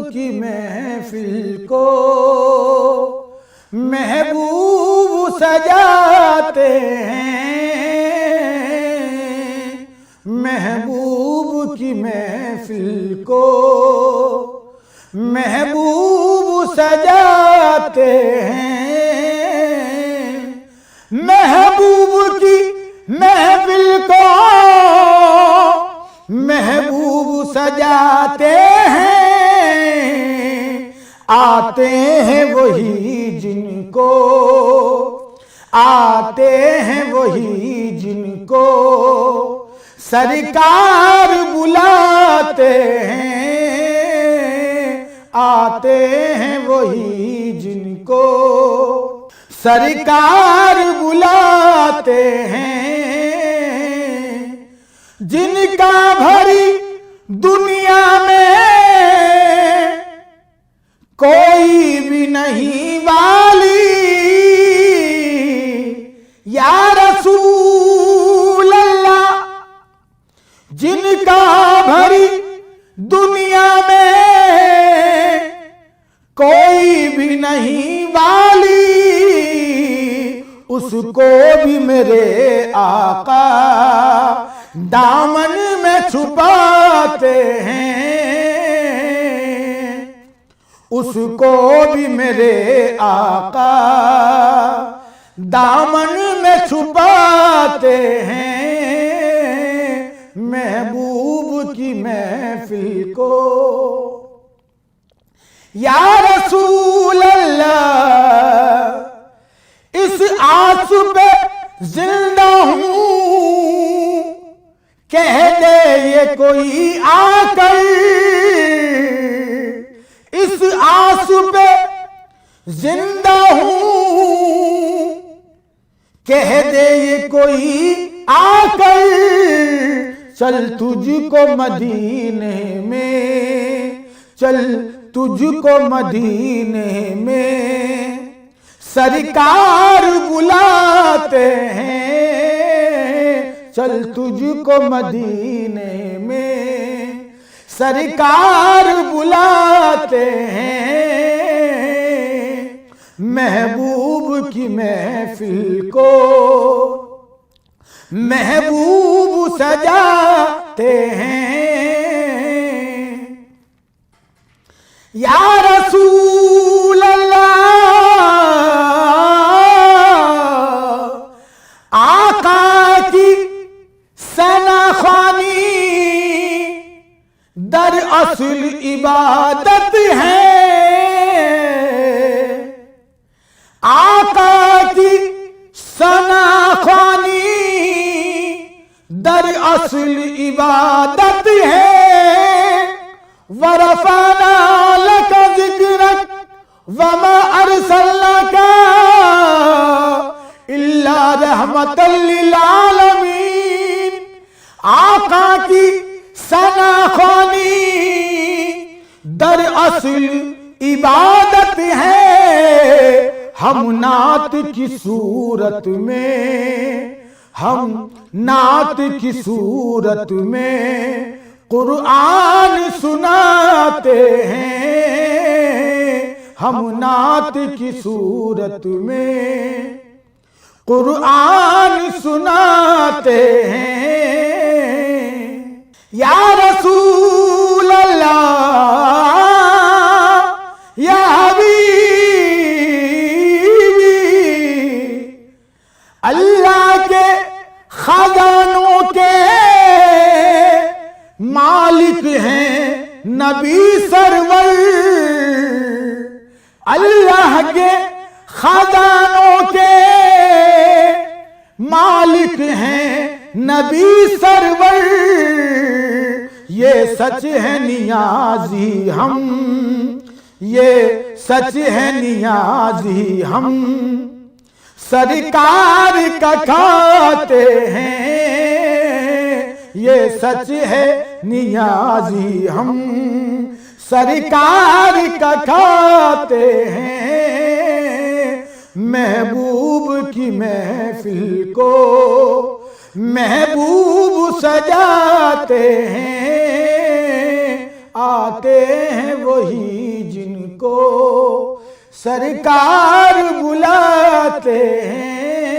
की महफिल को महबूब सजाते हैं, महबूब की महफिल को महबूब सजाते हैं, महबूब की महफिल को महबूब सजाते हैं। आते हैं वही जिनको, आते हैं वही जिनको सरकार बुलाते हैं, आते हैं वही जिनको सरकार बुलाते हैं। जिनका भरी दुनिया में कोई भी नहीं वाली, या रसूल अल्लाह। जिनका भरी दुनिया में कोई भी नहीं वाली, उसको भी मेरे आका दामन में छुपाते हैं, उसको भी मेरे आका दामन में छुपाते हैं। महबूब की महफिल को या रसूल अल्लाह, इस आस पे जिंदा हूं, कह दे ये कोई आकर। इस आस पे जिंदा हूं, कह दे ये कोई आकर। चल तुझको मदीने में, चल तुझको मदीने में सरकार बुलाते हैं, चल तुझको मदीने में सरकार बुलाते हैं। महबूब की महफिल को महबूब सजाते हैं। या रसूल अल्लाह, आका की सनाखानी दरअसल इबादत है। आका की सनाखानी दरअसल इबादत है। वरफाना लका जिक्रक वमा अरसलनाका इल्ला रहमतल लिल आलमीन। आका की सनाखानी दरअसल इबादत है। हम नात की सूरत में, हम नात की सूरत में कुरान सुनाते हैं। हम नात की सूरत में कुरान सुनाते हैं। या रसूल अल्लाह, या अल्लाह के खजानों के मालिक हैं नबी सरवर। अल्लाह के खजानों के मालिक हैं नबी सरवर। ये सच है नियाजी हम, ये सच है नियाजी हम सरकार का खाते हैं। ये सच है नियाजी हम सरकार का खाते हैं। महबूब की महफिल को महबूब सजाते हैं, आते हैं वही जिनको सरकार बुलाते हैं।